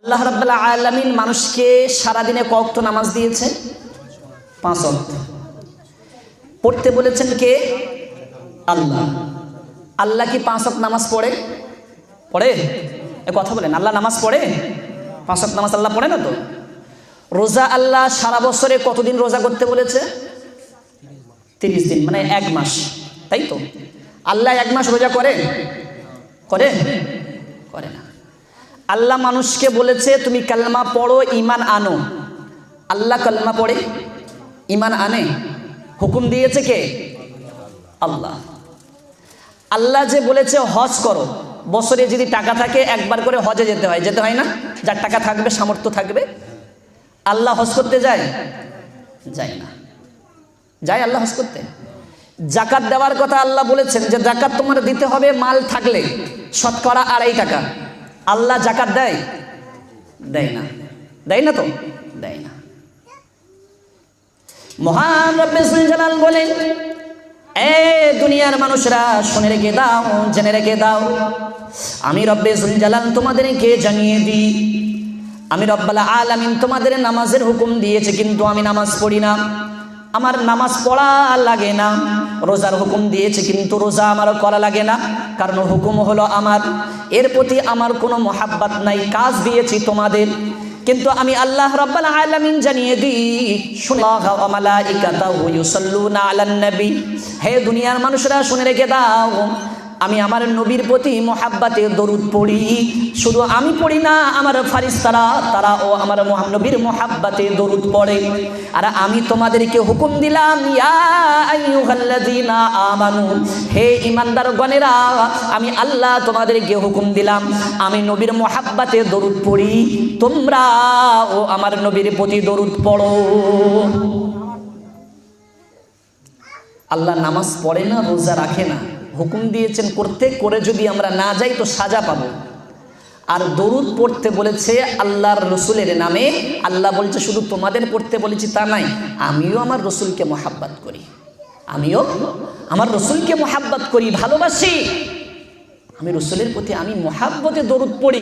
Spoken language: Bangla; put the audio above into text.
আল্লাহ রাব্বুল আলামিন মানুষকে সারাদিনে কয় ওয়াক্ত নামাজ দিয়েছে? 5 ওয়াক্ত। পড়তে বলেছেন কে? আল্লাহ। আল্লাহ কি 5 ওয়াক্ত নামাজ পড়ে? পড়ে? এ কথা বলেন, আল্লাহ নামাজ পড়ে? 5 ওয়াক্ত নামাজ আল্লাহ পড়ে না তো? রোজা আল্লাহ সারা বছরে কতদিন রোজা করতে বলেছে? 30 দিন, মানে 1 মাস, তাই তো? আল্লাহ 1 মাস রোজা করে? করে? করে না। আল্লাহ মানুষকে বলেছে তুমি কালমা পড়ো, ঈমান আনো। আল্লাহ কালমা পড়ে, ঈমান আনে? হুকুম দিয়েছে কে? আল্লাহ। আল্লাহ যে বলেছে হজ করো, বছরে যদি টাকা থাকে একবার করে হজে যেতে হয়, যেতে হয় না? যার টাকা থাকবে, সামর্থ্য থাকবে। আল্লাহ হজ করতে যায়? যায় না। যায় আল্লাহ হজ করতে? জাকাত দেওয়ার কথা আল্লাহ বলেছেন যে জাকাত তোমার দিতে হবে মাল থাকলে, শতকরা 2.5 টাকা। আল্লাহ জাকাত দেয়? দেয় না। দেয় না তো? দেয় না। মহান রব্বে যুল জালাল বলেন, এ দুনিয়ার মানুষরা শুনে রেখে দাও, জেনে রেখে দাও, আমি রব্বে যুল জালাল তোমাদেরকে জানিয়ে দিই, আমি রব্বুল আলামিন তোমাদের নামাজের হুকুম দিয়েছে, কিন্তু আমি নামাজ পড়ি না, আমার নামাজ পড়া লাগে না। রোজার হুকুম দিয়েছে, কিন্তু রোজা আমার করা লাগে না, কারণ হুকুম হলো আমার, এর প্রতি আমার কোনো মহাব্বত নাই। কাজ দিয়েছি তোমাদের, কিন্তু আমি আল্লাহ রাব্বুল আলামিন জানিয়ে দিই, শুনাল্লাহু ওয়া মালাইকাতাহু ইউসাল্লুনা আলান নবী, হে দুনিয়ার মানুষরা শুনে রেখে দাও, আমি আমার নবীর প্রতি মহাব্বতে দরুদ পড়ি। শুধু আমি পড়ি না, আমার ফারিস্তারা তারাও আমার নবীর মহাব্বতে দরুদ পড়ে। আর আমি তোমাদেরকে হুকুম দিলাম, ইয়া আইয়ুহাল্লাযীনা আমানু, হে ঈমানদারগণেরা, আমি আল্লাহ তোমাদেরকে হুকুম দিলাম, আমি নবীর মহাব্বতে দরুদ পড়ি, তোমরাও আমার নবীর প্রতি দরুদ পড়ো। আল্লাহ নামাজ পড়ে না, রোজা রাখে না, হুকুম দিয়েছেন করতে, করে যদি আমরা না যাই তো সাজা পাবো। আর দরুদ পড়তে বলেছে আল্লাহর রসুলের নামে। আল্লাহ বলছে শুধু তোমাদের পড়তে বলেছি তা নাই, আমিও আমার রসুলকে মহাব্বত করি, আমিও আমার রসুলকে মহাব্বত করি, ভালোবাসি, আমি রসুলের প্রতি আমি মহাব্বতে দরুদ পড়ি।